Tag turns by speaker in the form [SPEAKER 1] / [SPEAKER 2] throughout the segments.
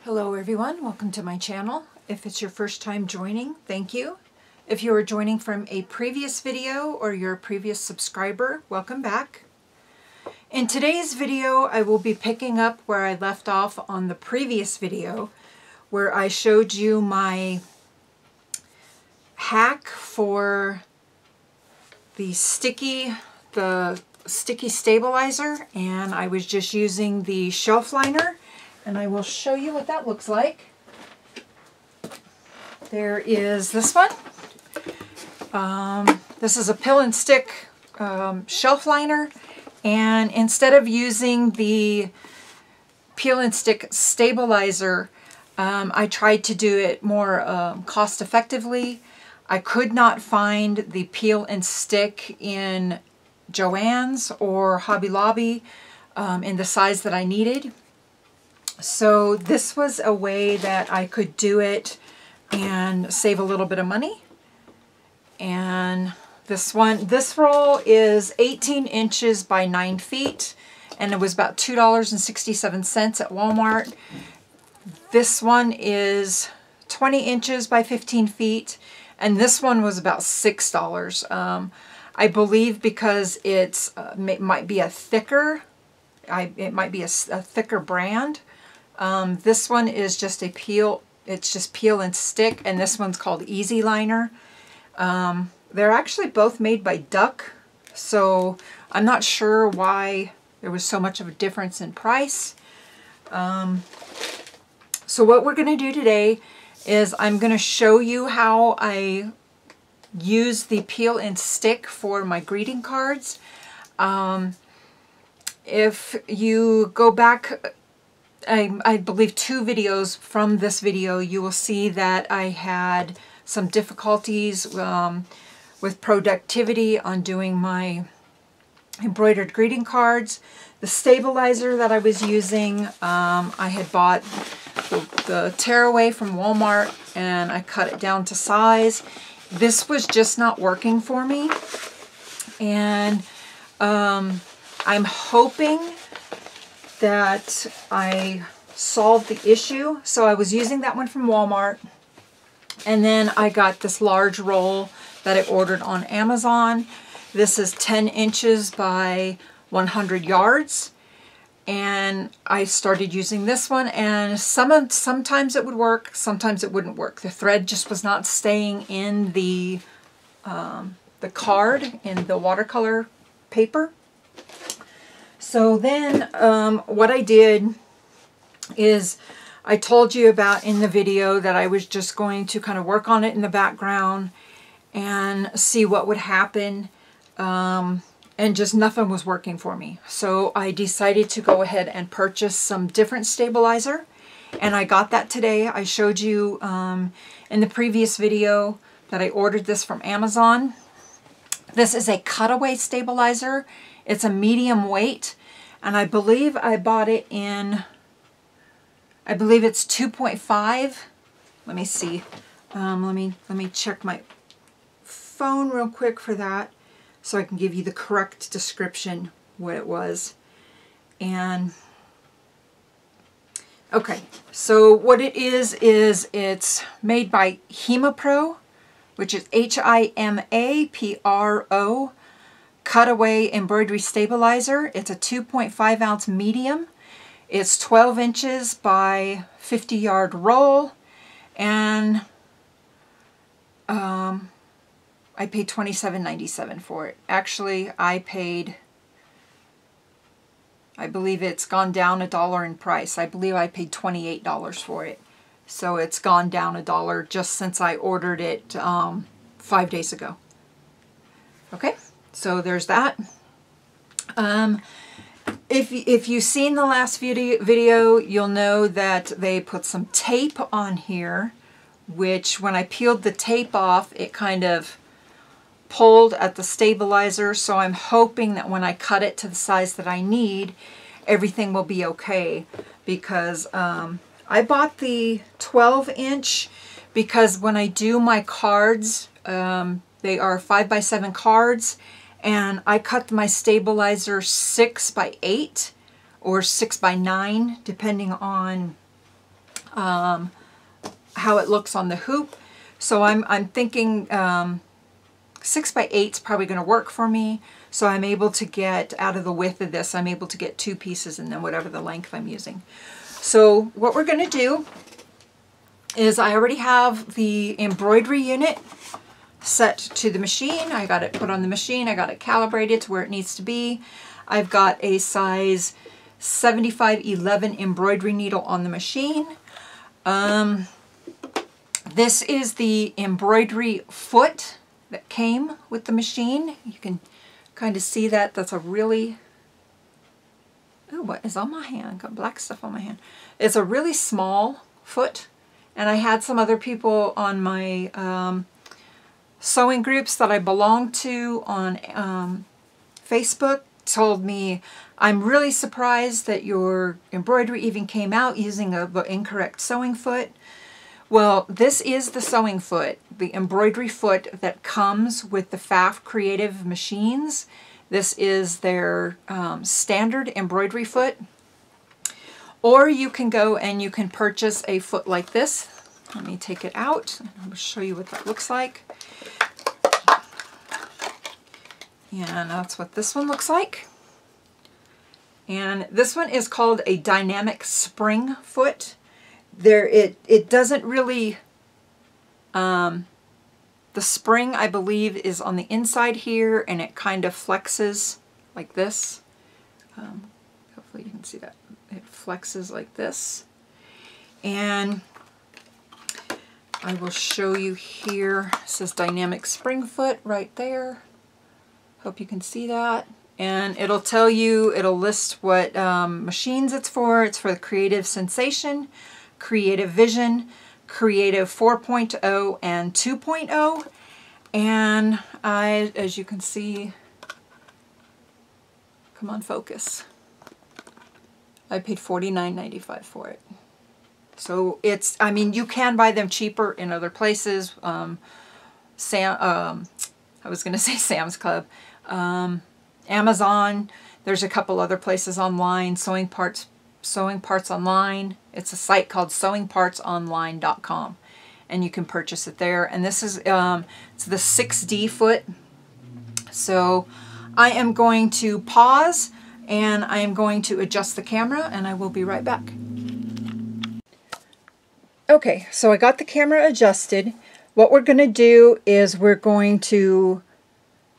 [SPEAKER 1] Hello everyone, welcome to my channel. If it's your first time joining, thank you. If you are joining from a previous video or you're a previous subscriber, welcome back. In today's video, I will be picking up where I left off on the previous video, where I showed you my hack for the sticky stabilizer, and I was just using the shelf liner. And I will show you what that looks like. There is this one. This is a peel and stick shelf liner. And instead of using the peel and stick stabilizer, I tried to do it more cost effectively. I could not find the peel and stick in Joann's or Hobby Lobby in the size that I needed. So this was a way that I could do it and save a little bit of money. And this roll is 18 inches by 9 feet, and it was about $2.67 at Walmart. This one is 20 inches by 15 feet, and this one was about $6. I believe because it might be a thicker, it might be a thicker brand. This one is just a peel, it's just peel and stick, and this one's called Easy Liner. They're actually both made by Duck, so I'm not sure why there was so much of a difference in price. So what we're going to do today is I'm going to show you how I use the peel and stick for my greeting cards. If you go back, I believe 2 videos from this video, you will see that I had some difficulties with productivity on doing my embroidered greeting cards. The stabilizer that I was using, I had bought the tearaway from Walmart, and I cut it down to size. This was just not working for me, and I'm hoping that I solved the issue. So I was using that one from Walmart, and then I got this large roll that I ordered on Amazon. This is 10 inches by 100 yards, and I started using this one, and sometimes it would work, sometimes it wouldn't work. The thread just was not staying in the card, in the watercolor paper. So then what I did is I told you about in the video that I was just going to kind of work on it in the background and see what would happen, and just nothing was working for me. So I decided to go ahead and purchase some different stabilizer, and I got that today. I showed you in the previous video that I ordered this from Amazon. This is a cutaway stabilizer. It's a medium weight, and I believe I bought it in, I believe it's 2.5. Let me see. Let me check my phone real quick for that so I can give you the correct description what it was. And okay, so what it is it's made by HimaPro, which is HIMAPRO. Cutaway embroidery stabilizer. It's a 2.5 ounce medium. It's 12 inches by 50 yard roll, and I paid $27.97 for it. Actually, I believe it's gone down $1 in price. I believe I paid $28 for it. So it's gone down $1 just since I ordered it 5 days ago. Okay. So there's that. If you've seen the last video, you'll know that they put some tape on here, which when I peeled the tape off, it kind of pulled at the stabilizer. So I'm hoping that when I cut it to the size that I need, everything will be okay, because I bought the 12-inch because when I do my cards, they are 5x7 cards, and I cut my stabilizer 6x8 or 6x9, depending on how it looks on the hoop. So I'm thinking 6x8 is probably going to work for me. So I'm able to get, out of the width of this, I'm able to get 2 pieces and then whatever the length I'm using. So what we're going to do is I already have the embroidery unit set to the machine. I got it put on the machine. I got it calibrated to where it needs to be. I've got a size 7511 embroidery needle on the machine. This is the embroidery foot that came with the machine. You can kind of see that. That's a really, oh, what is on my hand? Got black stuff on my hand. It's a really small foot, and I had some other people on my sewing groups that I belong to on Facebook told me, I'm really surprised that your embroidery even came out using the incorrect sewing foot. Well, this is the sewing foot, the embroidery foot that comes with the Pfaff Creative machines. This is their standard embroidery foot. Or you can go and you can purchase a foot like this. Let me take it out and I'll show you what that looks like. And that's what this one looks like. And this one is called a dynamic spring foot. It doesn't really, the spring I believe is on the inside here and it kind of flexes like this. Hopefully you can see that. It flexes like this. And I will show you here. It says dynamic spring foot right there. Hope you can see that. And it'll tell you, it'll list what machines it's for. It's for the Creative Sensation, Creative Vision, Creative 4.0 and 2.0. And as you can see, come on, focus. I paid $49.95 for it. So it's, I mean, you can buy them cheaper in other places. I was going to say Sam's Club. Amazon. There's a couple other places online. Sewing Parts Online. It's a site called sewingpartsonline.com, and you can purchase it there. And this is it's the 6D foot. So I am going to pause and I am going to adjust the camera, and I will be right back. Okay, so I got the camera adjusted. What we're going to do is we're going to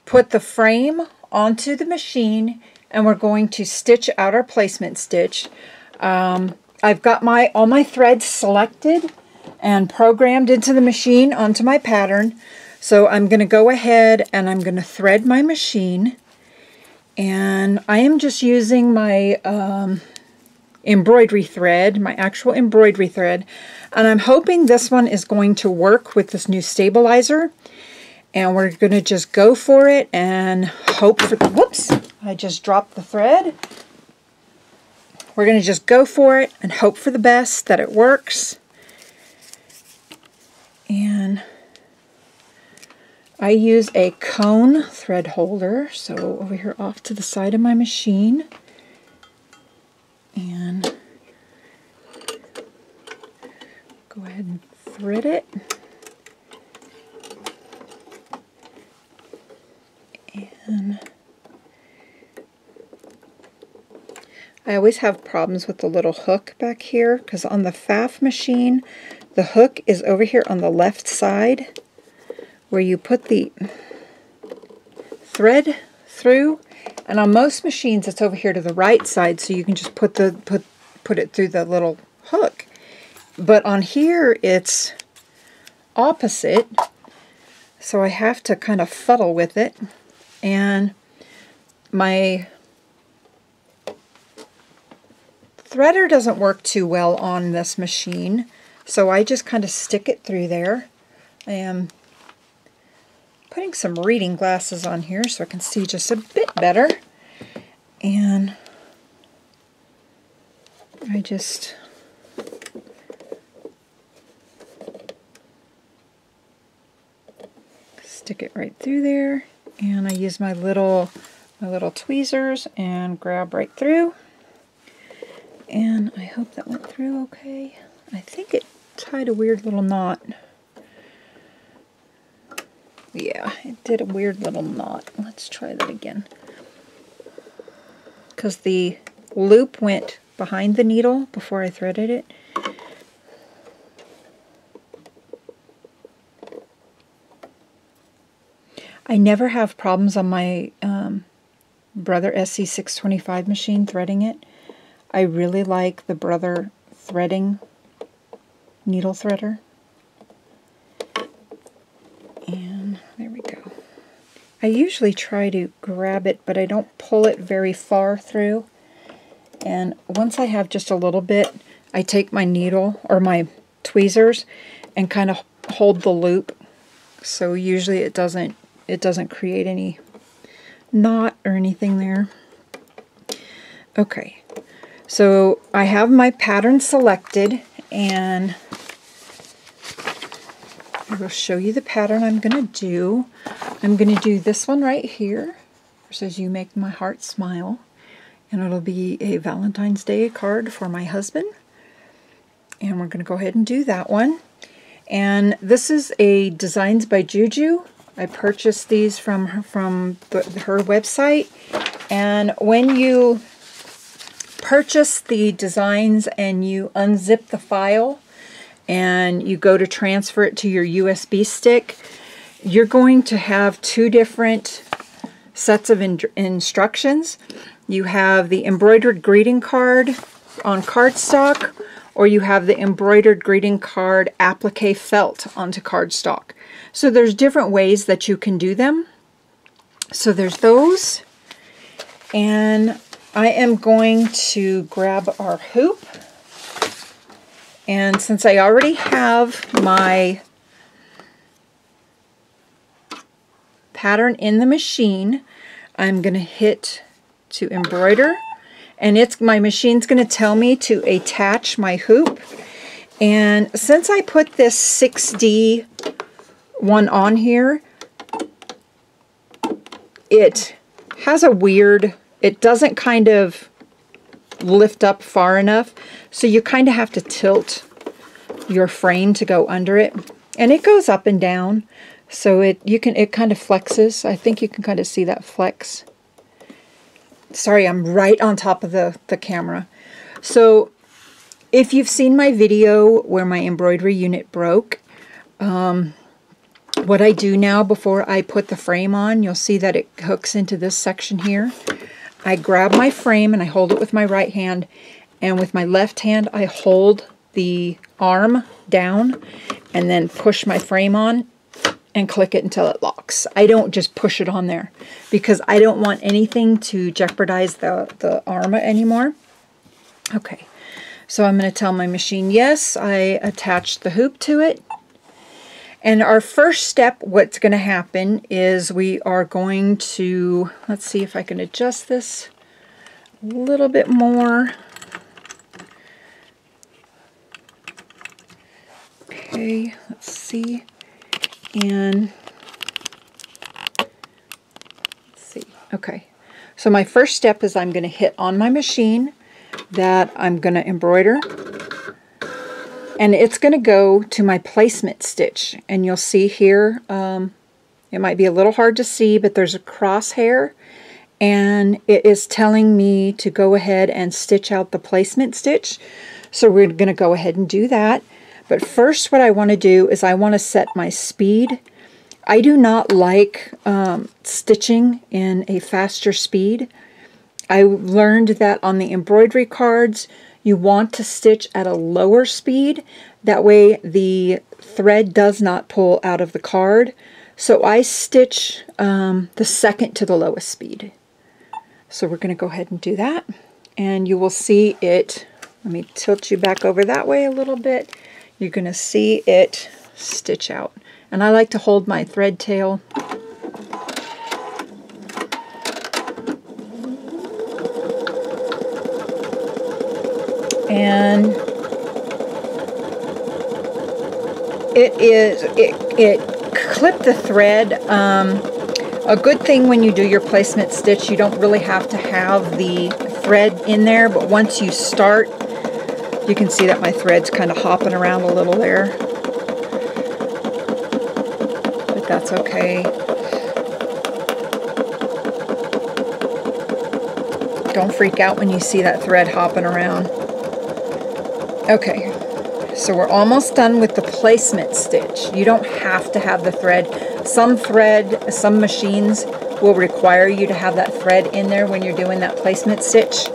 [SPEAKER 1] put the frame onto the machine and we're going to stitch out our placement stitch. I've got all my threads selected and programmed into the machine onto my pattern. So I'm going to go ahead and I'm going to thread my machine, and I am just using my embroidery thread, my actual embroidery thread, and I'm hoping this one is going to work with this new stabilizer. And we're going to just go for it and hope for the, whoops, I just dropped the thread. We're going to just go for it and hope for the best that it works. And I use a cone thread holder, so over here off to the side of my machine. And go ahead and thread it. And I always have problems with the little hook back here because on the Pfaff machine, the hook is over here on the left side where you put the thread through, and on most machines it's over here to the right side, so you can just put it through the little hook. But on here it's opposite, so I have to kind of fuddle with it. And my threader doesn't work too well on this machine, so I just kind of stick it through there. I am putting some reading glasses on here so I can see just a bit better. And I just stick it right through there. And I use my little tweezers and grab right through. And I hope that went through okay. I think it tied a weird little knot. Yeah, it did a weird little knot. Let's try that again. Because the loop went behind the needle before I threaded it. I never have problems on my Brother SC625 machine threading it. I really like the Brother threading needle threader. And there we go. I usually try to grab it, but I don't pull it very far through. And once I have just a little bit, I take my needle or my tweezers and kind of hold the loop. So usually it doesn't create any knot or anything there. Okay, so I have my pattern selected, and I will show you the pattern I'm going to do. I'm going to do this one right here. It says, "You make my heart smile," and it'll be a Valentine's Day card for my husband. And we're going to go ahead and do that one. And this is a Designs by Juju. I purchased these from her website. And when you purchase the designs and you unzip the file and you go to transfer it to your USB stick, you're going to have two different sets of instructions. You have the embroidered greeting card on cardstock, or you have the embroidered greeting card applique felt onto cardstock. So there's different ways that you can do them. So there's those. And I am going to grab our hoop. And since I already have my pattern in the machine, I'm going to hit to embroider. And my machine's going to tell me to attach my hoop. And since I put this 6D one on here, it has a weird, it doesn't kind of lift up far enough, so you kind of have to tilt your frame to go under it, and it goes up and down, so it kind of flexes. I think you can kind of see that flex. Sorry, I'm right on top of the camera. So if you've seen my video where my embroidery unit broke, what I do now before I put the frame on, you'll see that it hooks into this section here. I grab my frame and I hold it with my right hand, and with my left hand I hold the arm down and then push my frame on and click it until it locks. I don't just push it on there because I don't want anything to jeopardize the arm anymore. Okay, so I'm going to tell my machine yes, I attached the hoop to it. And our first step, what's going to happen is we are going to, let's see if I can adjust this a little bit more. Okay, let's see. And let's see. Okay, so my first step is I'm going to hit on my machine that I'm going to embroider. And it's going to go to my placement stitch. And you'll see here, it might be a little hard to see, but there's a crosshair. And it is telling me to go ahead and stitch out the placement stitch. So we're going to go ahead and do that. But first what I want to do is I want to set my speed. I do not like stitching in a faster speed. I learned that on the embroidery cards, you want to stitch at a lower speed. That way the thread does not pull out of the card. So I stitch the second to the lowest speed. So we're going to go ahead and do that. And you will see it, let me tilt you back over that way a little bit. You're going to see it stitch out. And I like to hold my thread tail and it clipped the thread. A good thing when you do your placement stitch, you don't really have to have the thread in there, but once you start You can see that my thread's kind of hopping around a little there, but that's okay. Don't freak out when you see that thread hopping around. Okay, so we're almost done with the placement stitch. You don't have to have the thread. Some machines will require you to have that thread in there when you're doing that placement stitch.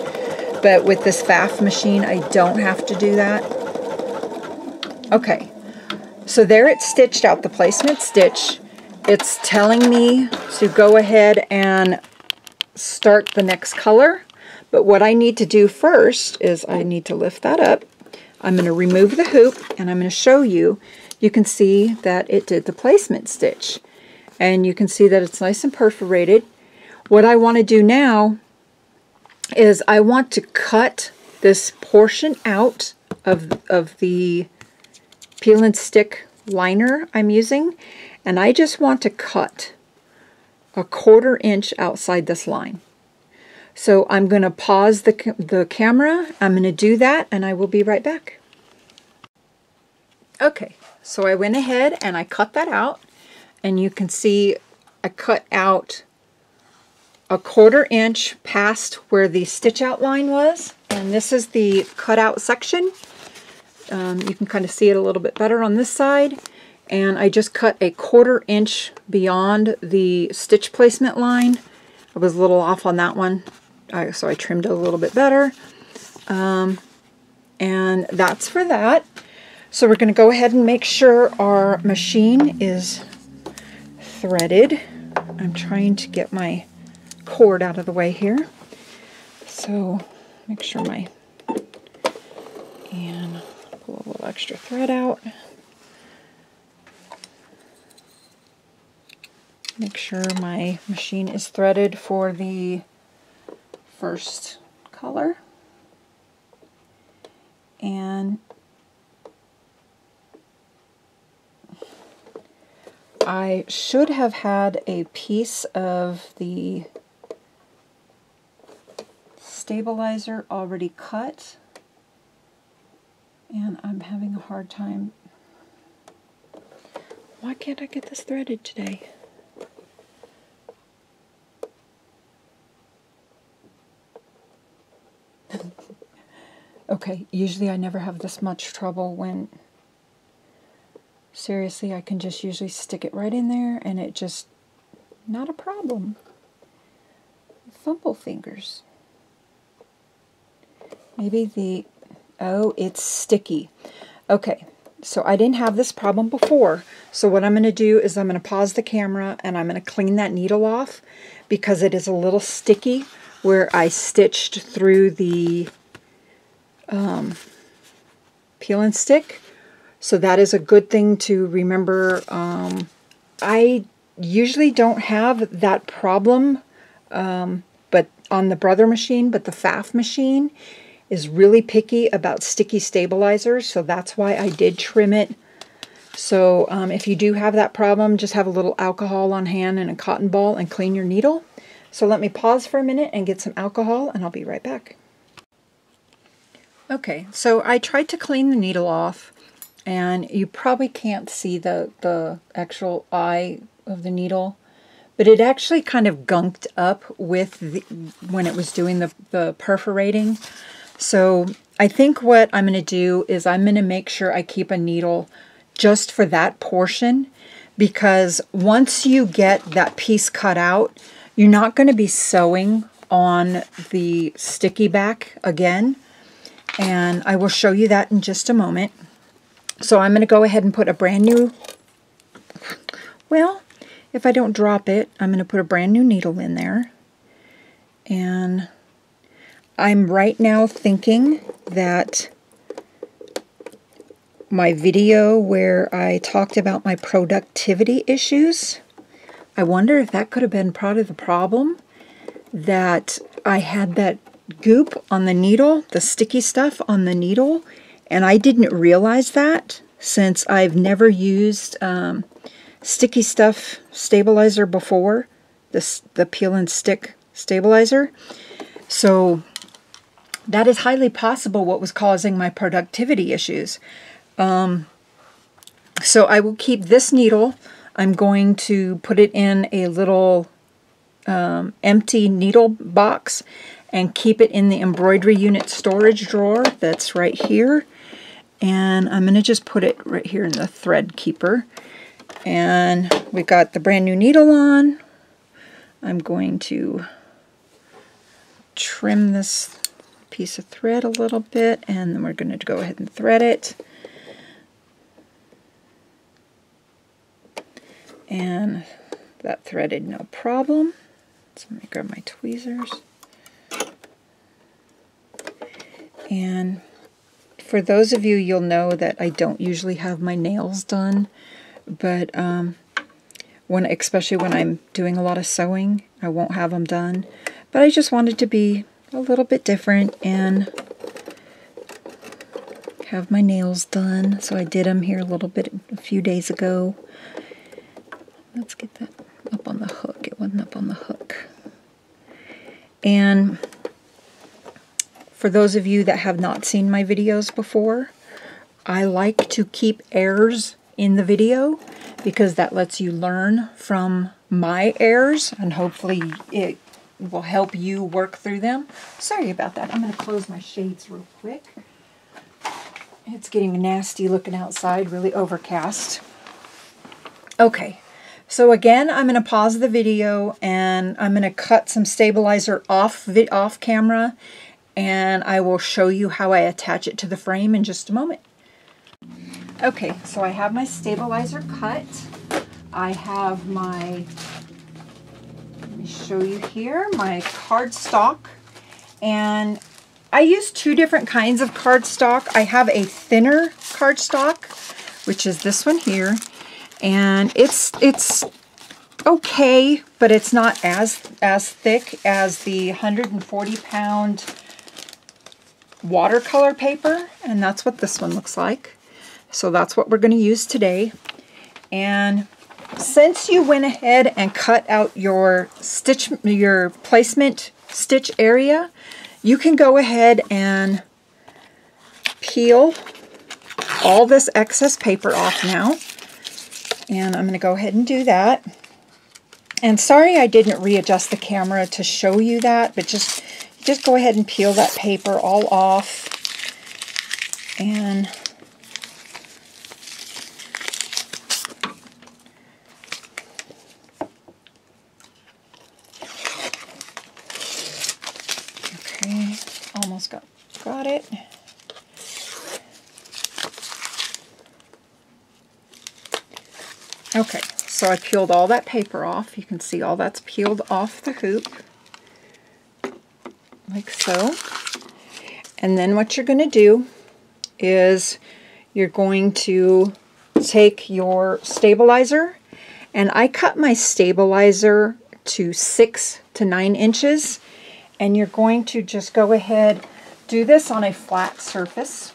[SPEAKER 1] But with this FAF machine, I don't have to do that. Okay, so there it's stitched out, the placement stitch. It's telling me to go ahead and start the next color. But what I need to do first is I need to lift that up. I'm going to remove the hoop, and I'm going to show you. You can see that it did the placement stitch. And you can see that it's nice and perforated. What I want to do now is I want to cut this portion out of the peel and stick liner I'm using, and I just want to cut a 1/4 inch outside this line. So I'm going to pause the camera. I'm going to do that, and I will be right back. Okay, so I went ahead and I cut that out, and you can see I cut out a 1/4 inch past where the stitch outline was, and this is the cutout section. You can kind of see it a little bit better on this side, and I just cut a 1/4 inch beyond the stitch placement line. I was a little off on that one, so I trimmed it a little bit better, and that's for that. So we're going to go ahead and make sure our machine is threaded. I'm trying to get my cord out of the way here. So make sure and pull a little extra thread out. Make sure my machine is threaded for the first color. And I should have had a piece of the stabilizer already cut, and I'm having a hard time. Why can't I get this threaded today? Okay, usually I never have this much trouble when, seriously, I can just usually stick it right in there and it just, not a problem. Fumble fingers. Maybe oh, it's sticky. Okay, so I didn't have this problem before. So what I'm going to do is I'm going to pause the camera and I'm going to clean that needle off because it is a little sticky where I stitched through the peel and stick. So that is a good thing to remember. I usually don't have that problem but on the Brother machine, but the FAF machine is really picky about sticky stabilizers, so that's why I did trim it. So if you do have that problem, just have a little alcohol on hand and a cotton ball and clean your needle. So let me pause for a minute and get some alcohol, and I'll be right back. Okay, so I tried to clean the needle off, and you probably can't see the actual eye of the needle, but it actually kind of gunked up with when it was doing the perforating. So I think what I'm going to do is I'm going to make sure I keep a needle just for that portion, because once you get that piece cut out, you're not going to be sewing on the sticky back again. And I will show you that in just a moment. So I'm going to go ahead and put a brand new, well, if I don't drop it, I'm going to put a brand new needle in there. And I'm right now thinking that my video where I talked about my productivity issues, I wonder if that could have been part of the problem, that I had that goop on the needle, the sticky stuff on the needle, and I didn't realize that since I've never used sticky stuff stabilizer before, the peel and stick stabilizer. So that is highly possible what was causing my productivity issues. So I will keep this needle. I'm going to put it in a little empty needle box and keep it in the embroidery unit storage drawer that's right here. And I'm going to just put it right here in the thread keeper. And we got the brand new needle on. I'm going to trim this piece of thread a little bit, and then we're going to go ahead and thread it. And that threaded no problem. So let me grab my tweezers. And for those of you, you'll know that I don't usually have my nails done, but especially when I'm doing a lot of sewing, I won't have them done. But I just wanted to be a little bit different and have my nails done. So I did them here a few days ago. Let's get that up on the hook. It wasn't up on the hook. And for those of you that have not seen my videos before, I like to keep errors in the video because that lets you learn from my errors, and hopefully it will help you work through them. Sorry about that. I'm going to close my shades real quick. It's getting nasty looking outside, really overcast. Okay. So again, I'm going to pause the video and I'm going to cut some stabilizer off camera, and I will show you how I attach it to the frame in just a moment. Okay, so I have my stabilizer cut. I have let me show you here, my cardstock. And I use two different kinds of cardstock. I have a thinner cardstock, which is this one here. And it's okay, but it's not as thick as the 140-pound watercolor paper, and that's what this one looks like. So that's what we're going to use today. And since you went ahead and cut out your placement stitch area, you can go ahead and peel all this excess paper off now. And I'm going to go ahead and do that. And sorry I didn't readjust the camera to show you that, but just go ahead and peel that paper all off. And okay, almost got it. Okay, so I peeled all that paper off. You can see all that's peeled off the hoop, like so. And then what you're going to do is you're going to take your stabilizer, and I cut my stabilizer to 6 to 9 inches, and you're going to just go ahead, do this on a flat surface.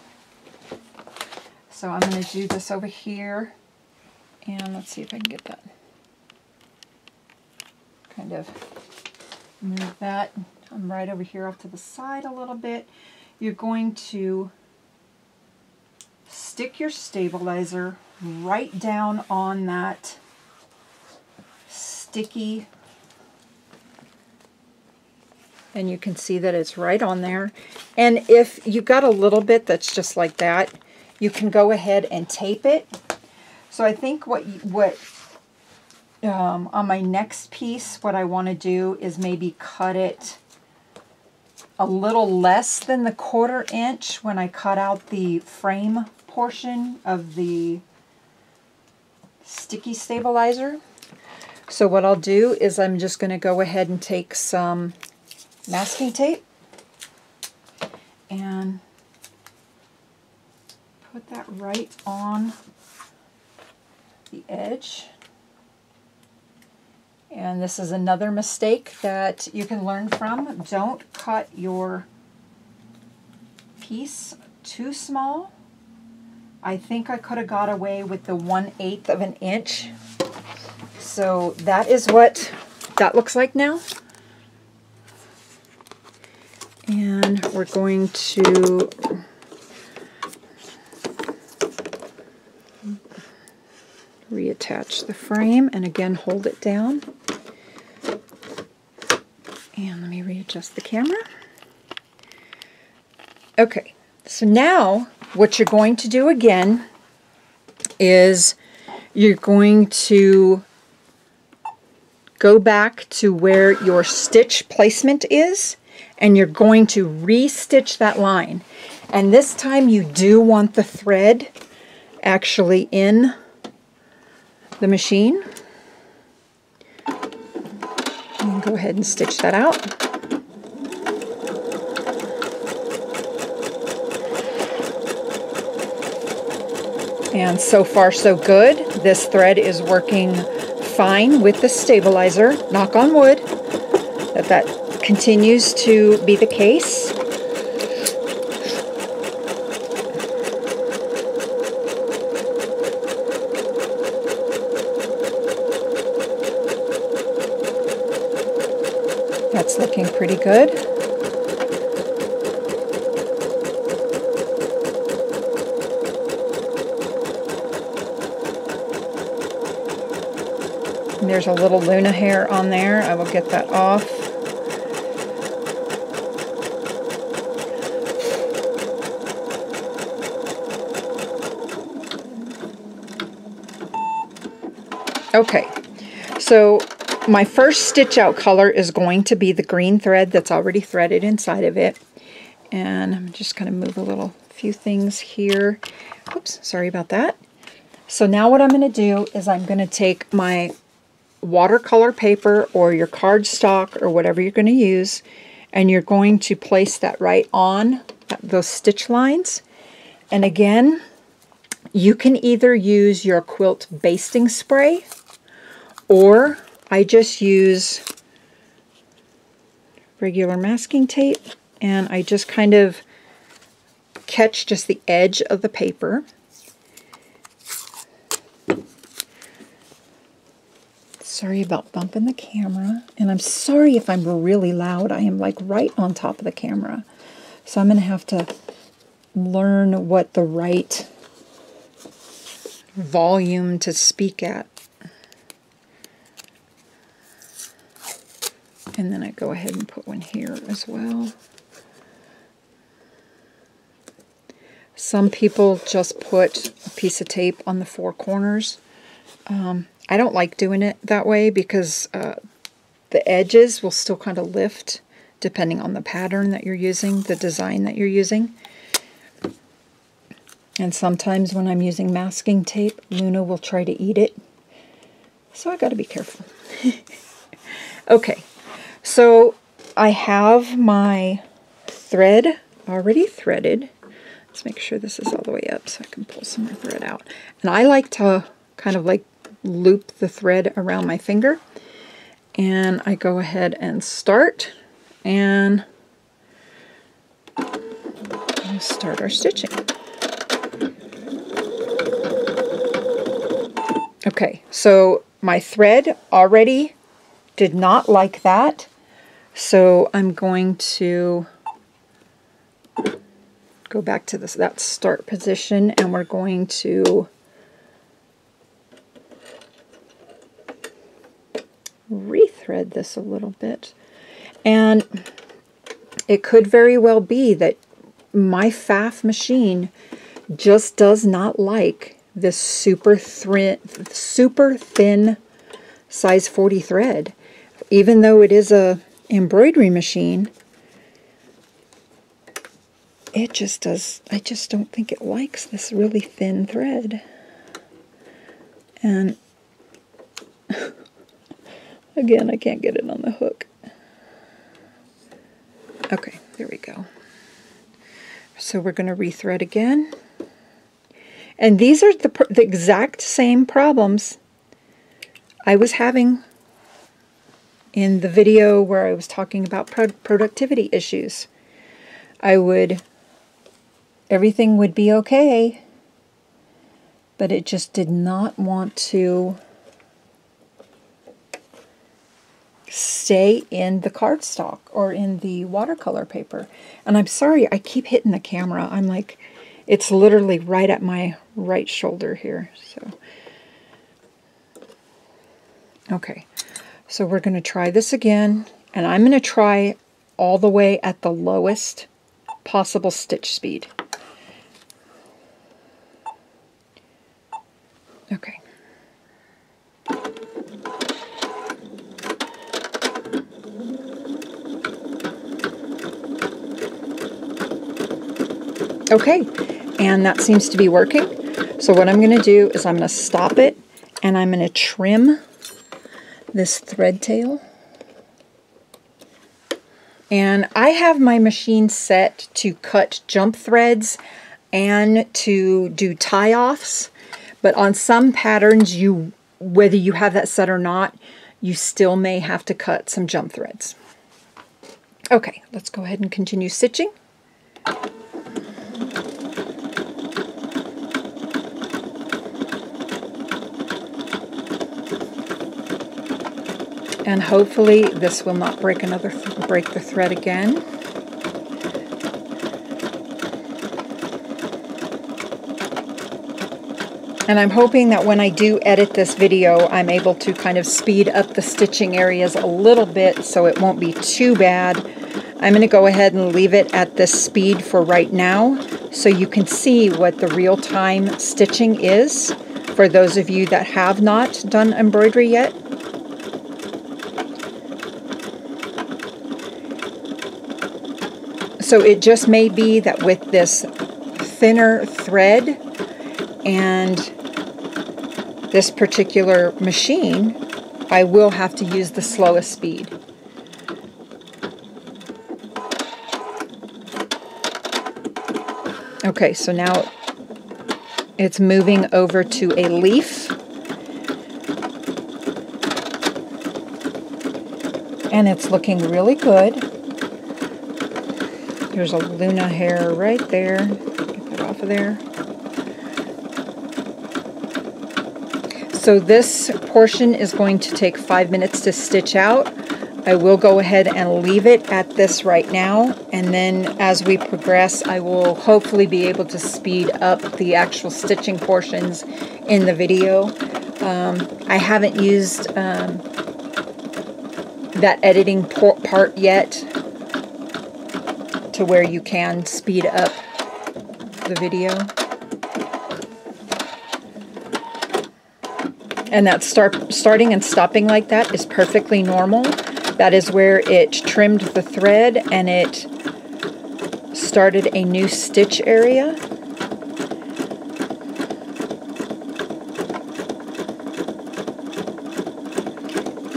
[SPEAKER 1] So I'm going to do this over here. And let's see if I can get that. Kind of move that. I'm right over here off to the side a little bit. You're going to stick your stabilizer right down on that sticky, and you can see that it's right on there. And if you've got a little bit that's just like that, you can go ahead and tape it. So I think on my next piece, what I want to do is maybe cut it a little less than the 1/4 inch when I cut out the frame portion of the sticky stabilizer. So what I'll do is I'm just going to go ahead and take some masking tape and put that right on the edge. And this is another mistake that you can learn from. Don't cut your piece too small. I think I could have got away with the 1/8 of an inch. So that is what that looks like now. And we're going to reattach the frame and again hold it down. And let me readjust the camera. Okay, so now what you're going to do again is you're going to go back to where your stitch placement is, and you're going to re-stitch that line. And this time you do want the thread actually in the machine. And go ahead and stitch that out. And so far so good. This thread is working fine with the stabilizer. Knock on wood that continues to be the case. That's looking pretty good. And there's a little Luna hair on there. I will get that off. Okay, so my first stitch out color is going to be the green thread that's already threaded inside of it. And I'm just going to move a few things here. Oops, sorry about that. So now what I'm going to do is I'm going to take my watercolor paper or your cardstock or whatever you're going to use, and you're going to place that right on those stitch lines. And again, you can either use your quilt basting spray, or I just use regular masking tape, and I just kind of catch just the edge of the paper. Sorry about bumping the camera, and I'm sorry if I'm really loud. I am like right on top of the camera. So I'm going to have to learn what the right volume to speak at. And then I go ahead and put one here as well. Some people just put a piece of tape on the four corners. I don't like doing it that way because the edges will still kind of lift depending on the pattern that you're using, the design that you're using. And sometimes when I'm using masking tape, Luna will try to eat it. So I got to be careful. Okay, so I have my thread already threaded. Let's make sure this is all the way up so I can pull some more thread out. And I like to kind of like loop the thread around my finger. And I go ahead and start, and start our stitching. Okay, so my thread already did not like that, so I'm going to go back to that start position, and we're going to rethread this a little bit. And it could very well be that my FAF machine just does not like this super thin size 40 thread. Even though it is a embroidery machine, it just does, I just don't think it likes this really thin thread. And again, I can't get it on the hook. Okay, there we go. So we're going to rethread again. And these are the exact same problems I was having in the video where I was talking about productivity issues. Everything would be okay, but it just did not want to stay in the cardstock or in the watercolor paper. And I'm sorry, I keep hitting the camera. I'm like, it's literally right at my right shoulder here. So, okay, so we're going to try this again, and I'm going to try all the way at the lowest possible stitch speed. Okay. Okay, and that seems to be working. So what I'm going to do is I'm going to stop it, and I'm going to trim this thread tail. And I have my machine set to cut jump threads and to do tie-offs, but on some patterns, whether you have that set or not, you still may have to cut some jump threads. Okay, let's go ahead and continue stitching. And hopefully this will not break the thread again. And I'm hoping that when I do edit this video, I'm able to kind of speed up the stitching areas a little bit so it won't be too bad. I'm going to go ahead and leave it at this speed for right now so you can see what the real-time stitching is for those of you that have not done embroidery yet. So it just may be that with this thinner thread and this particular machine, I will have to use the slowest speed. Okay, so now it's moving over to a leaf. And it's looking really good. There's a Luna hair right there. Get that off of there. So this portion is going to take 5 minutes to stitch out. I will go ahead and leave it at this right now, and then as we progress, I will hopefully be able to speed up the actual stitching portions in the video. I haven't used that editing part yet, to where you can speed up the video. And that starting and stopping like that is perfectly normal. That is where it trimmed the thread and it started a new stitch area.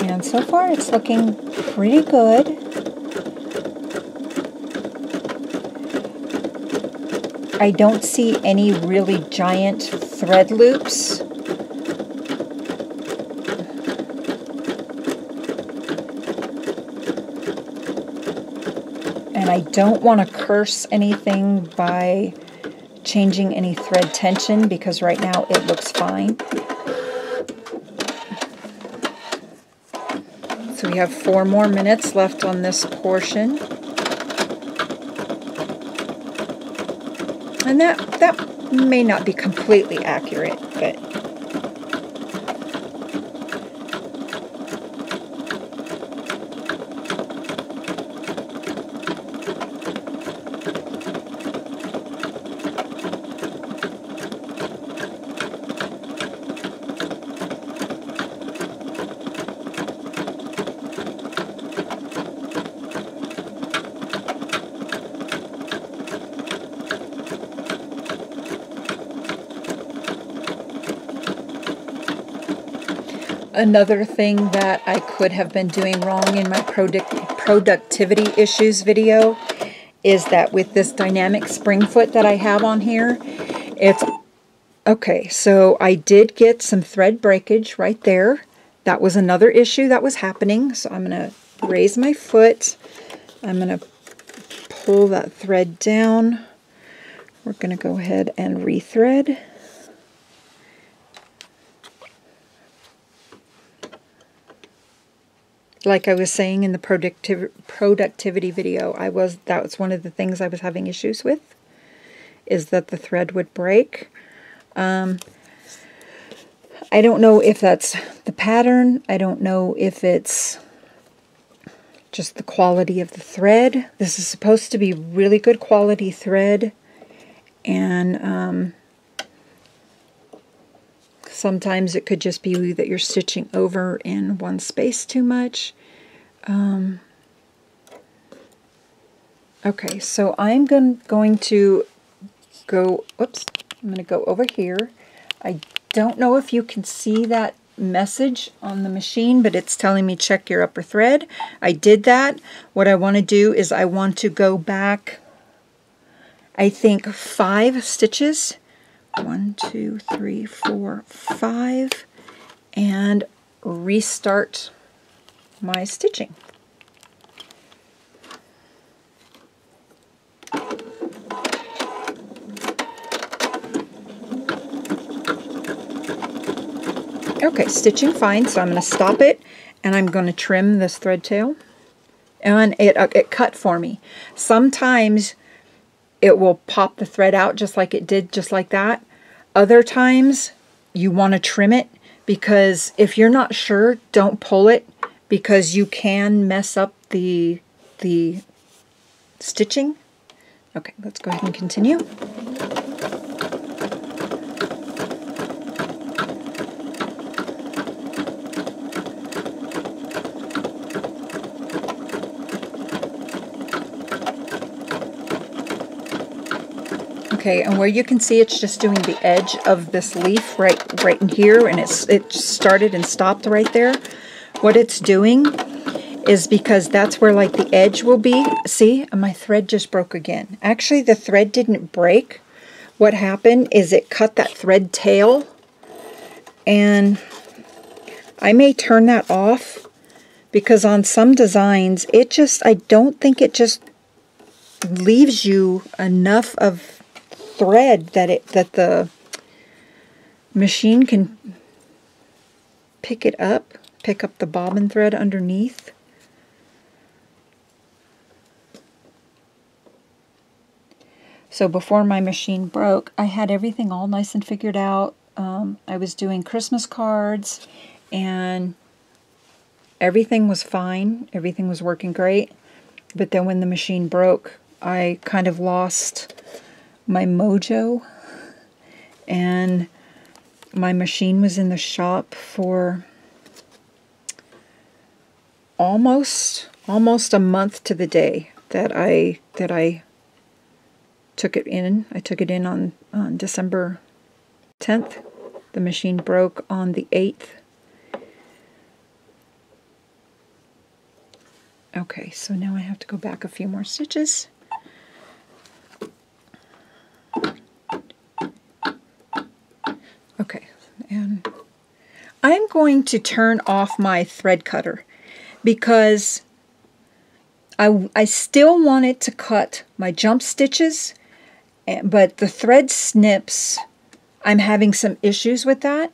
[SPEAKER 1] And so far it's looking pretty good. I don't see any really giant thread loops. And I don't want to curse anything by changing any thread tension because right now it looks fine. So we have 4 more minutes left on this portion. And that may not be completely accurate, but another thing that I could have been doing wrong in my productivity issues video is that with this dynamic spring foot that I have on here, it's okay. So I did get some thread breakage right there. That was another issue that was happening. So I'm going to raise my foot. I'm going to pull that thread down. We're going to go ahead and rethread. like I was saying in the productivity video, that was one of the things I was having issues with, is that the thread would break. I don't know if that's the pattern. I don't know if it's just the quality of the thread. This is supposed to be really good quality thread, and sometimes it could just be that you're stitching over in one space too much. Okay, so I'm going to go, oops, I'm going to go over here. I don't know if you can see that message on the machine, but it's telling me check your upper thread. I did that. What I want to do is I want to go back, I think 5 stitches. 1, 2, 3, 4, 5, and restart my stitching. Okay, stitching fine, so I'm going to stop it, and I'm going to trim this thread tail. And it cut for me. Sometimes it will pop the thread out just like it did, just like that. Other times you want to trim it, because if you're not sure, don't pull it, because you can mess up the stitching. Okay, let's go ahead and continue. Okay, and where you can see it's just doing the edge of this leaf right in here, and it started and stopped right there. What it's doing is, because that's where like the edge will be. See, my thread just broke again. Actually, the thread didn't break. What happened is it cut that thread tail, and I may turn that off, because on some designs I don't think it just leaves you enough of thread that the machine can pick up the bobbin thread underneath. So before my machine broke, I had everything all nice and figured out. I was doing Christmas cards, and everything was fine. Everything was working great. But then when the machine broke, I kind of lost my mojo, and my machine was in the shop for almost a month to the day that I took it in. I took it in on December 10th. The machine broke on the 8th. Okay, so now I have to go back a few more stitches. Okay, and I'm going to turn off my thread cutter, because I still want it to cut my jump stitches, but the thread snips, I'm having some issues with that.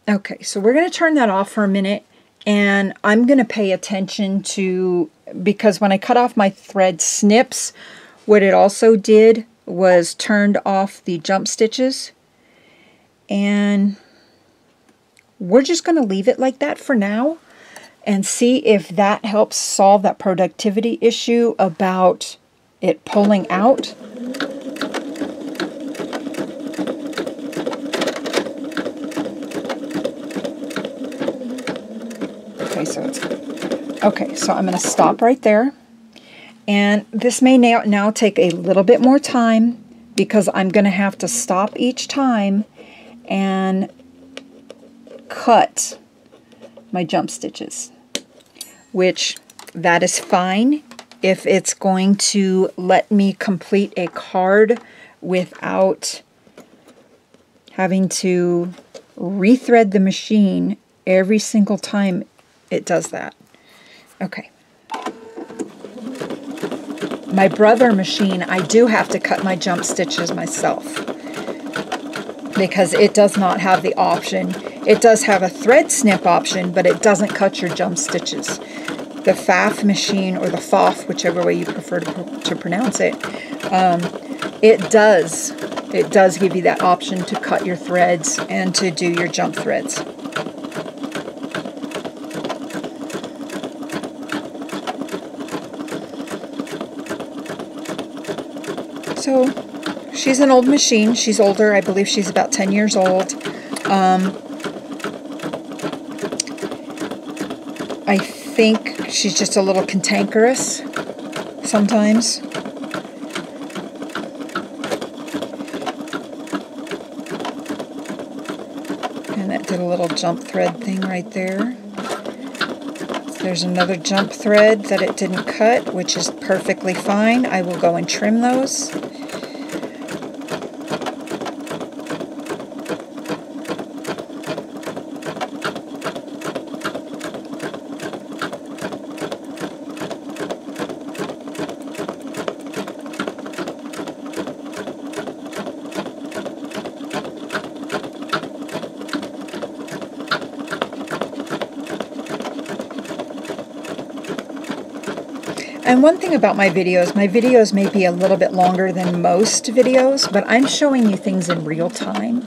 [SPEAKER 1] Okay, so we're going to turn that off for a minute, and I'm going to pay attention to, because when I cut off my thread snips, what it also did was turned off the jump stitches, and we're just going to leave it like that for now and see if that helps solve that productivity issue about it pulling out. Okay, so I'm going to stop right there. And this may now take a little bit more time, because I'm going to have to stop each time and cut my jump stitches, which that is fine if it's going to let me complete a card without having to rethread the machine every single time it does that. Okay. My brother machine, I do have to cut my jump stitches myself, because it does not have the option. It does have a thread snip option, but it doesn't cut your jump stitches. The FAF machine, or the FOF, whichever way you prefer to pronounce it, it does give you that option to cut your threads and to do your jump threads. So she's an old machine. She's older. I believe she's about 10 years old. I think she's just a little cantankerous sometimes. And that did a little jump thread thing right there. There's another jump thread that it didn't cut, which is perfectly fine. I will go and trim those. And one thing about my videos may be a little bit longer than most videos, but I'm showing you things in real time.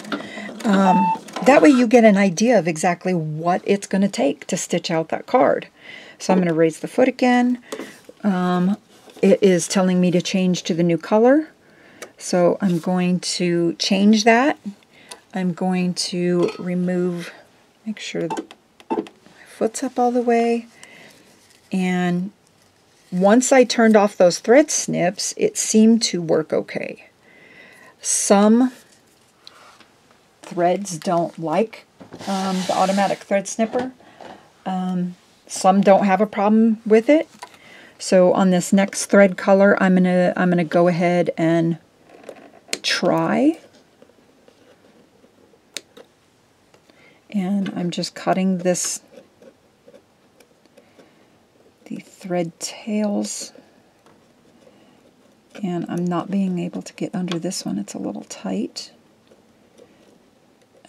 [SPEAKER 1] That way you get an idea of exactly what it's going to take to stitch out that card. So I'm going to raise the foot again. It is telling me to change to the new color. So I'm going to change that. I'm going to remove, make sure my foot's up all the way. And once I turned off those thread snips, it seemed to work okay. Some threads don't like the automatic thread snipper. Some don't have a problem with it. So on this next thread color, I'm gonna go ahead and try. And I'm just cutting the thread tails, and I'm not being able to get under this one. It's a little tight.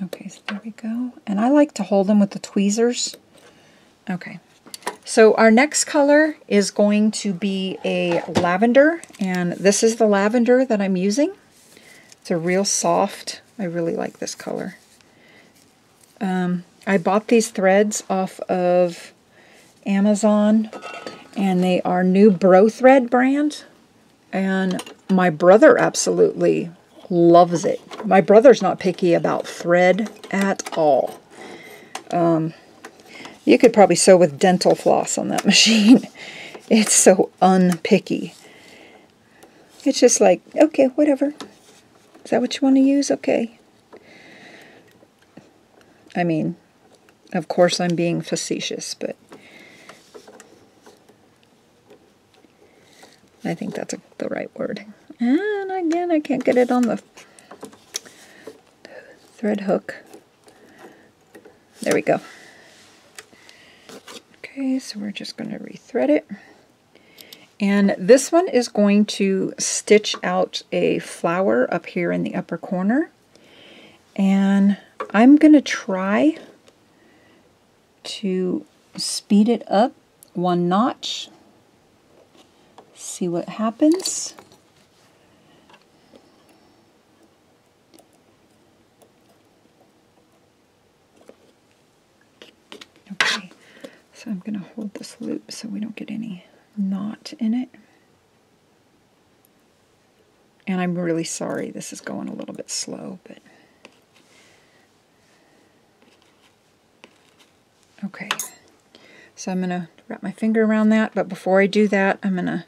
[SPEAKER 1] Okay, so there we go. And I like to hold them with the tweezers. Okay, so our next color is going to be a lavender, and this is the lavender that I'm using. It's a real soft, I really like this color. I bought these threads off of Amazon, and they are new Bro Thread brand, and my brother absolutely loves it. My brother's not picky about thread at all. You could probably sew with dental floss on that machine. It's so unpicky. It's just like, okay, whatever. Is that what you want to use? Okay. I mean, of course I'm being facetious, but I think that's the right word. And again, I can't get it on the thread hook. There we go. Okay, so we're just going to rethread it. And this one is going to stitch out a flower up here in the upper corner. And I'm going to try to speed it up one notch. See what happens. Okay, so I'm going to hold this loop so we don't get any knot in it. And I'm really sorry this is going a little bit slow, but okay. So I'm going to wrap my finger around that, but before I do that, I'm going to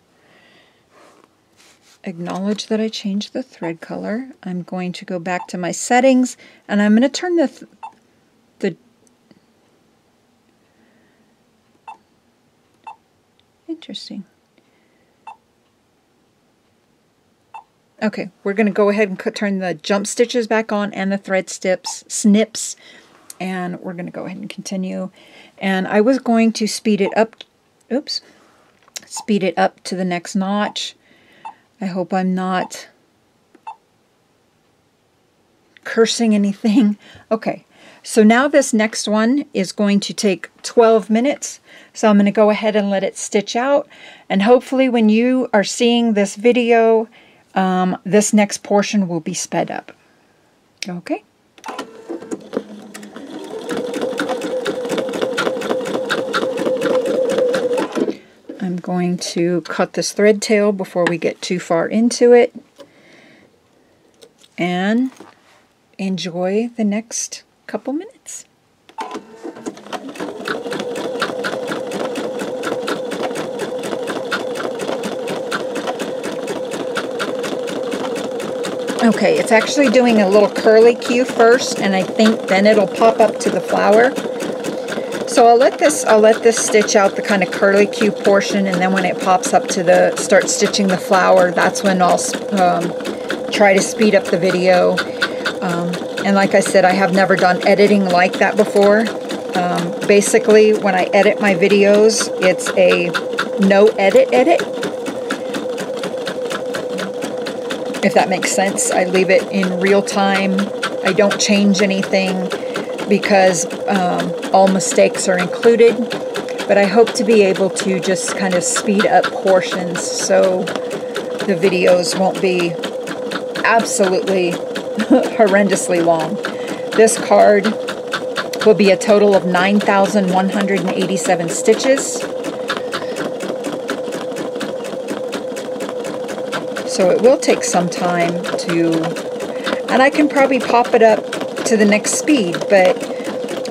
[SPEAKER 1] acknowledge that I changed the thread color. I'm going to go back to my settings, and I'm going to turn the interesting. Okay, we're going to go ahead and turn the jump stitches back on and the thread snips, and we're going to go ahead and continue. And I was going to speed it up, speed it up to the next notch. I hope I'm not cursing anything. Okay, So now this next one is going to take 12 minutes. So I'm going to go ahead and let it stitch out. And hopefully when you are seeing this video, this next portion will be sped up. Okay. I'm going to cut this thread tail before we get too far into it. And enjoy the next couple minutes. Okay, it's actually doing a little curly cue first, and I think then it'll pop up to the flower. So I'll let this stitch out the kind of curly cue portion, and then when it pops up to start stitching the flower, that's when I'll try to speed up the video. And like I said, I have never done editing like that before. Basically, when I edit my videos, it's a no edit. If that makes sense. I leave it in real time. I don't change anything because all mistakes are included. But I hope to be able to just kind of speed up portions so the videos won't be absolutely horrendously long. This card will be a total of 9,187 stitches. So it will take some time and I can probably pop it up to the next speed, but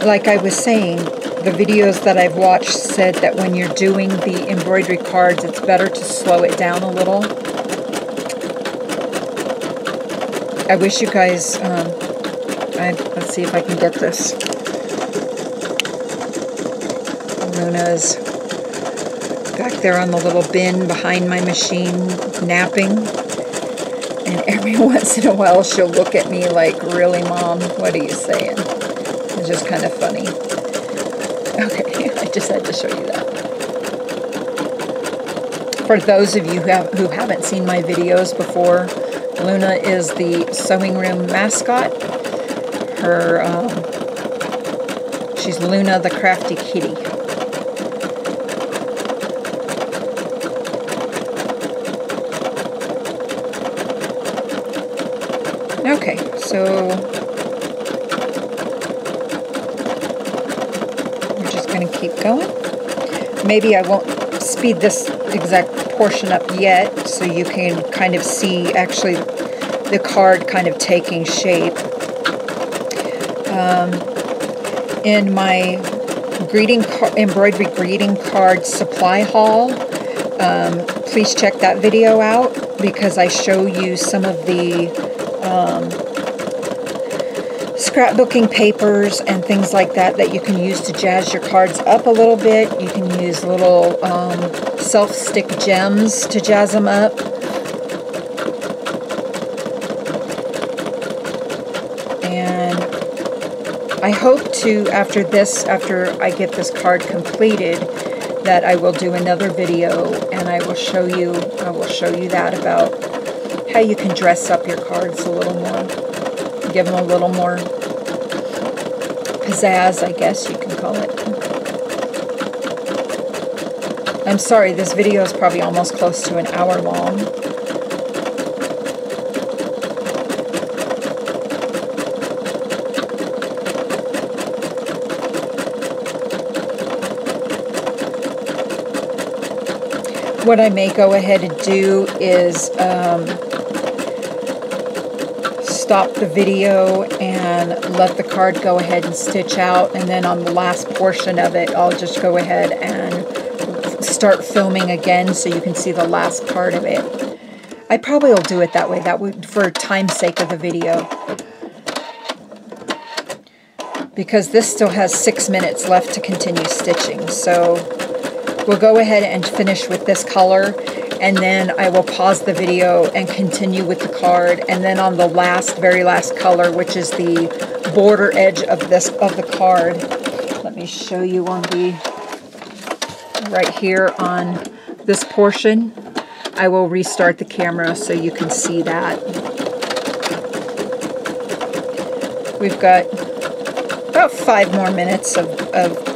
[SPEAKER 1] like I was saying, the videos that I've watched said that when you're doing the embroidery cards, it's better to slow it down a little. I wish you guys, let's see if I can get this. Luna's back there on the little bin behind my machine, napping. And every once in a while she'll look at me like, really, Mom, what are you saying? It's just kind of funny. Okay, I just had to show you that. For those of you who haven't seen my videos before, Luna is the sewing room mascot. She's Luna the Crafty Kitty. Okay, so we're just going to keep going. Maybe I won't speed this exact portion up yet, so you can kind of see actually the card kind of taking shape. In my embroidery greeting card supply haul, please check that video out because I show you some of the scrapbooking papers and things like that you can use to jazz your cards up a little bit. You can use little self-stick gems to jazz them up. And I hope to, after I get this card completed, that I will do another video and I will show you that about how you can dress up your cards a little more, give them a little more pizzazz, I guess you can call it. I'm sorry, this video is probably almost close to an hour long. What I may go ahead and do is stop the video and let the card go ahead and stitch out, and then on the last portion of it I'll just go ahead and start filming again so you can see the last part of it. I probably will do it that way, for time's sake of the video, because this still has 6 minutes left to continue stitching. So we'll go ahead and finish with this color, and then I will pause the video and continue with the card, and then on the very last color, which is the border edge of the card. Let me show you right here on this portion. I will restart the camera so you can see that. We've got about 5 more minutes of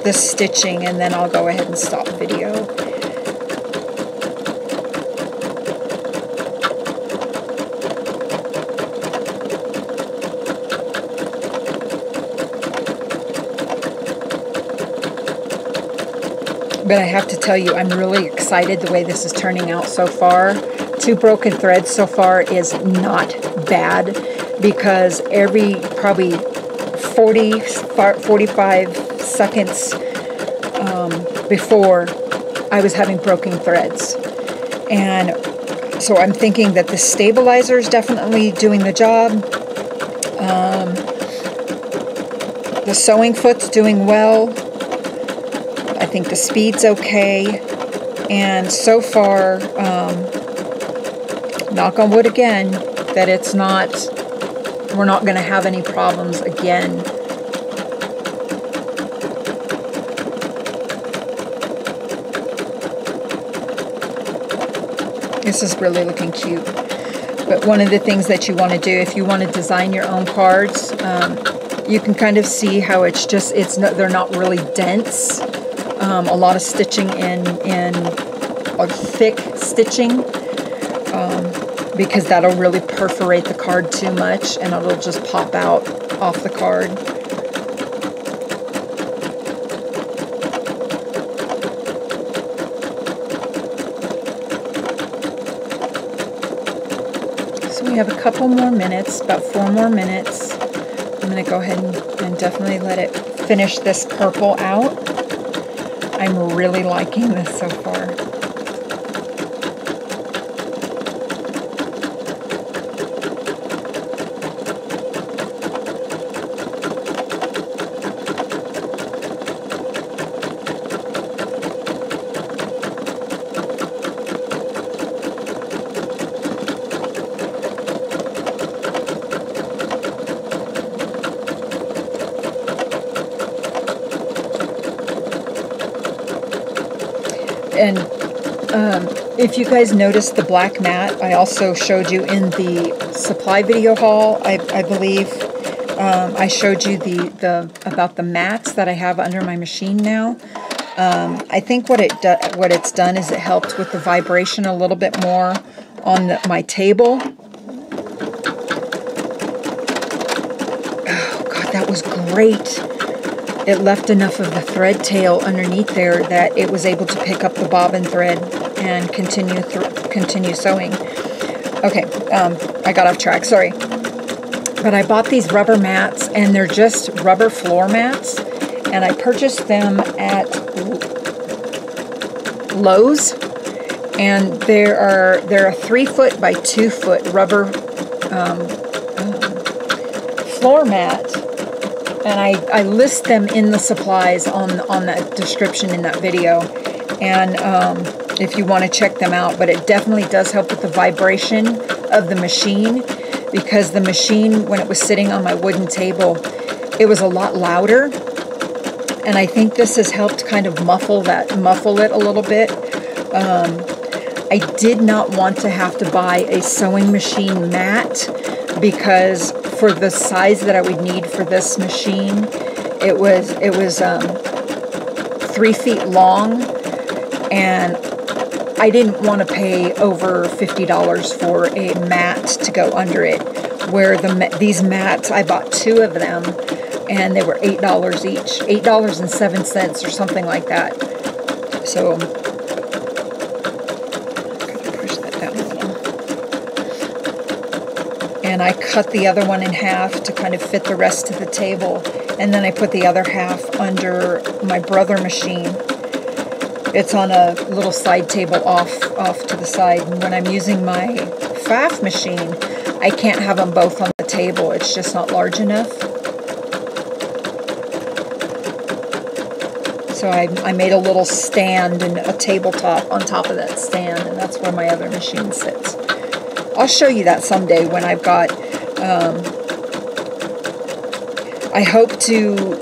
[SPEAKER 1] this stitching, and then I'll go ahead and stop video. But I have to tell you, I'm really excited the way this is turning out so far. 2 broken threads so far is not bad, because every probably 45 seconds before, I was having broken threads. And so I'm thinking that the stabilizer is definitely doing the job. The sewing foot's doing well. I think the speed's okay. And so far, knock on wood again, that it's not, we're not going to have any problems again. This is really looking cute. But one of the things that you want to do, if you want to design your own cards, you can kind of see how it's just, they're not really dense. A lot of stitching in thick stitching, because that'll really perforate the card too much, and it'll just pop out off the card. So we have a couple more minutes, about 4 more minutes. I'm going to go ahead and definitely let it finish this purple out. I'm really liking this so far. And if you guys noticed the black mat, I also showed you in the supply video haul, I believe. I showed you about the mats that I have under my machine now. I think what it's done is it helped with the vibration a little bit more on my table. Oh God, that was great. It left enough of the thread tail underneath there that it was able to pick up the bobbin thread and continue sewing. Okay, I got off track, sorry. But I bought these rubber mats, and they're just rubber floor mats, and I purchased them at Lowe's, and they're a 3-foot by 2-foot rubber floor mat. And I list them in the supplies on that description in that video, and if you want to check them out. But it definitely does help with the vibration of the machine, because the machine, when it was sitting on my wooden table, it was a lot louder, and I think this has helped kind of muffle it a little bit. I did not want to have to buy a sewing machine mat, because for the size that I would need for this machine, it was 3 feet long, and I didn't want to pay over $50 for a mat to go under it. Where these mats, I bought 2 of them, and they were $8 each, $8.07 or something like that. So and I cut the other one in half to kind of fit the rest of the table, and then I put the other half under my Brother machine. It's on a little side table off to the side, and when I'm using my Pfaff machine, I can't have them both on the table. It's just not large enough. So I made a little stand and a tabletop on top of that stand, and that's where my other machine sits. I'll show you that someday when I've got, I hope to,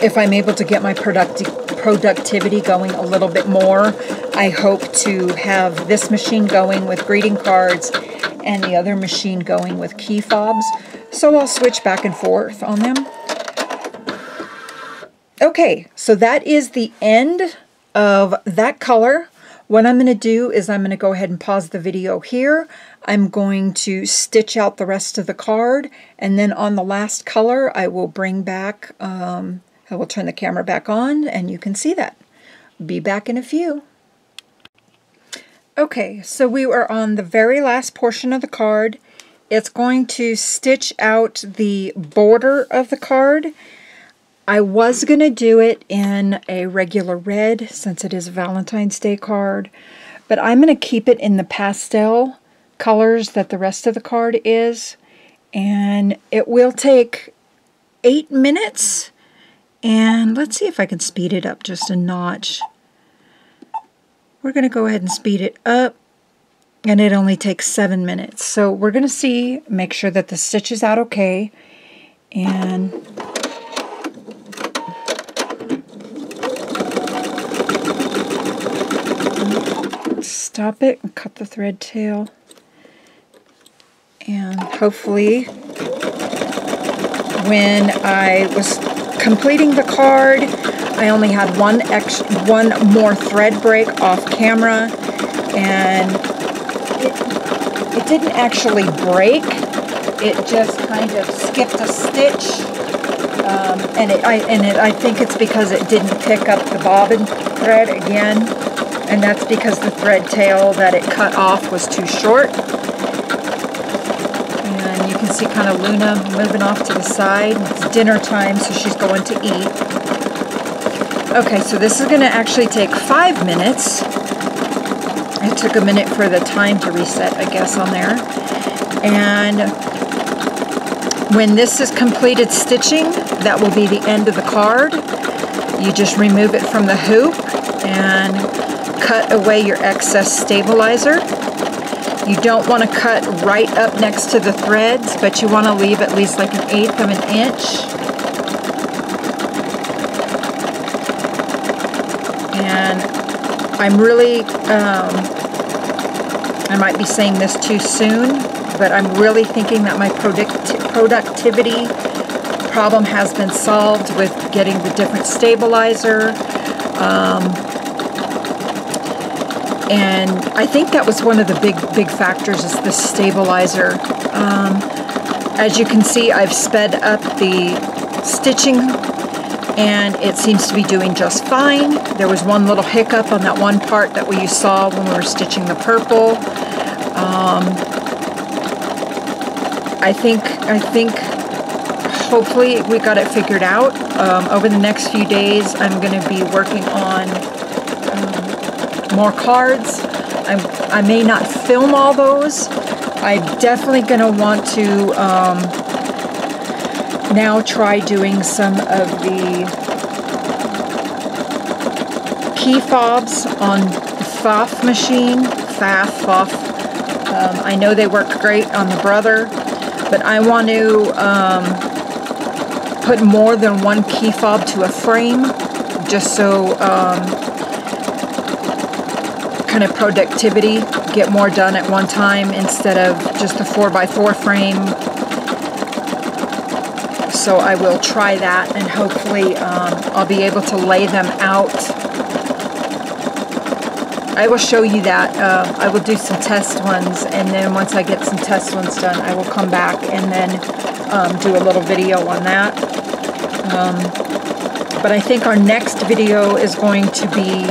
[SPEAKER 1] if I'm able to get my productivity going a little bit more, I hope to have this machine going with greeting cards and the other machine going with key fobs. So I'll switch back and forth on them. Okay, so that is the end of that color. What I'm going to do is I'm going to go ahead and pause the video here. I'm going to stitch out the rest of the card, and then on the last color I will bring back, I will turn the camera back on and you can see that. Be back in a few. Okay, so we are on the very last portion of the card. It's going to stitch out the border of the card. I was going to do it in a regular red since it is a Valentine's Day card, but I'm going to keep it in the pastel colors that the rest of the card is, and it will take 8 minutes, and let's see if I can speed it up just a notch. We're going to go ahead and speed it up, and it only takes 7 minutes. So we're going to see, make sure that the stitch is out okay, and stop it and cut the thread tail. And hopefully when I was completing the card, I only had one more thread break off camera, and it didn't actually break. It just kind of skipped a stitch, I think it's because it didn't pick up the bobbin thread again, and that's because the thread tail that it cut off was too short. And you can see kind of Luna moving off to the side. It's dinner time, so she's going to eat. Okay, so this is going to actually take 5 minutes. It took a minute for the time to reset, I guess, on there. And when this is completed stitching, that will be the end of the card. You just remove it from the hoop and cut away your excess stabilizer. You don't want to cut right up next to the threads, but you want to leave at least like 1/8 of an inch. And I'm really, I might be saying this too soon, but I'm really thinking that my productivity problem has been solved with getting the different stabilizer. And I think that was one of the big factors, is the stabilizer. As you can see, I've sped up the stitching, and it seems to be doing just fine. There was one little hiccup on that one part that you saw when we were stitching the purple. I think hopefully we got it figured out. Over the next few days, I'm going to be working on more cards. I may not film all those. I'm definitely going to want to now try doing some of the key fobs on the FOF machine. FOF. I know they work great on the Brother, but I want to put more than one key fob to a frame, just so kind of productivity, get more done at one time instead of just a 4x4 frame. So I will try that, and hopefully I'll be able to lay them out. I will show you that. I will do some test ones, and then once I get some test ones done, I will come back and then do a little video on that. But I think our next video is going to be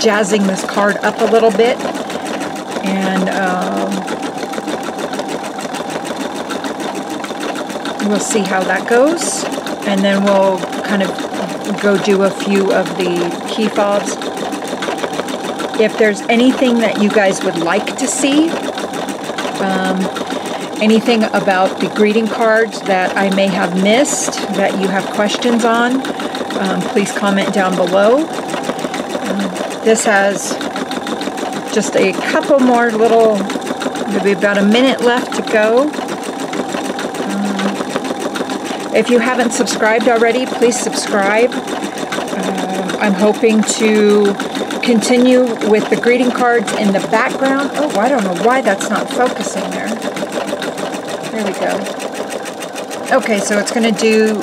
[SPEAKER 1] jazzing this card up a little bit, and we'll see how that goes, and then we'll kind of go do a few of the key fobs. If there's anything that you guys would like to see, anything about the greeting cards that I may have missed, that you have questions on, please comment down below. This has just a couple more little, maybe about a minute left to go. If you haven't subscribed already, please subscribe. I'm hoping to continue with the greeting cards in the background. Oh, I don't know why that's not focusing there. There we go. Okay, so it's going to do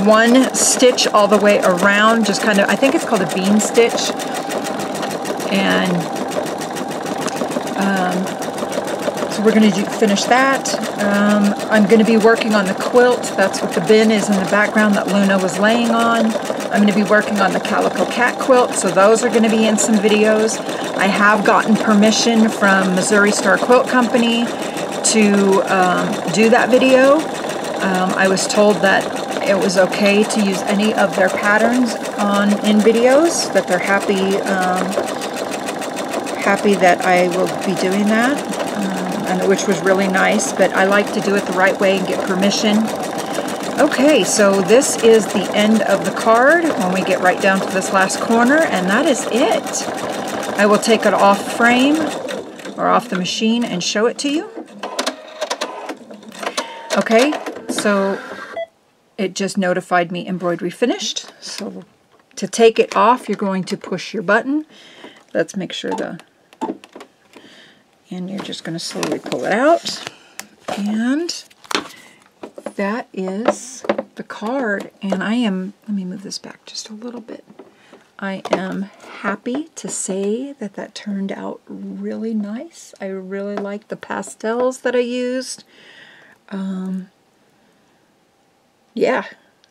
[SPEAKER 1] one stitch all the way around, just kind of, I think it's called a bean stitch. And so we're going to finish that. I'm going to be working on the quilt. That's what the bin is in the background that Luna was laying on. I'm going to be working on the Calico Cat quilt, so those are going to be in some videos. I have gotten permission from Missouri Star Quilt Company to do that video. I was told that it was okay to use any of their patterns in videos, that they're happy that I will be doing that, and which was really nice, but I like to do it the right way and get permission. Okay, so this is the end of the card when we get right down to this last corner, and that is it. I will take it off frame or off the machine and show it to you. Okay, so it just notified me embroidery finished. So to take it off, you're going to push your button. Let's make sure and you're just going to slowly pull it out. And that is the card. And let me move this back just a little bit. I am happy to say that that turned out really nice. I really like the pastels that I used. Yeah,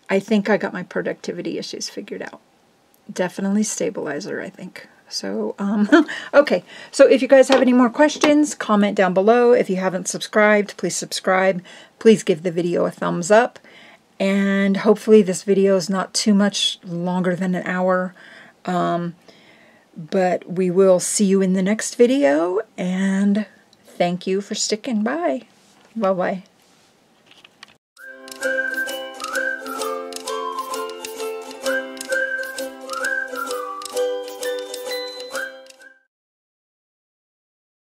[SPEAKER 1] I think I got my productivity issues figured out. Definitely stabilizer, I think. So, okay. So if you guys have any more questions, comment down below. If you haven't subscribed, please subscribe. Please give the video a thumbs up. And hopefully this video is not too much longer than an hour. But we will see you in the next video. And thank you for sticking by. Bye-bye.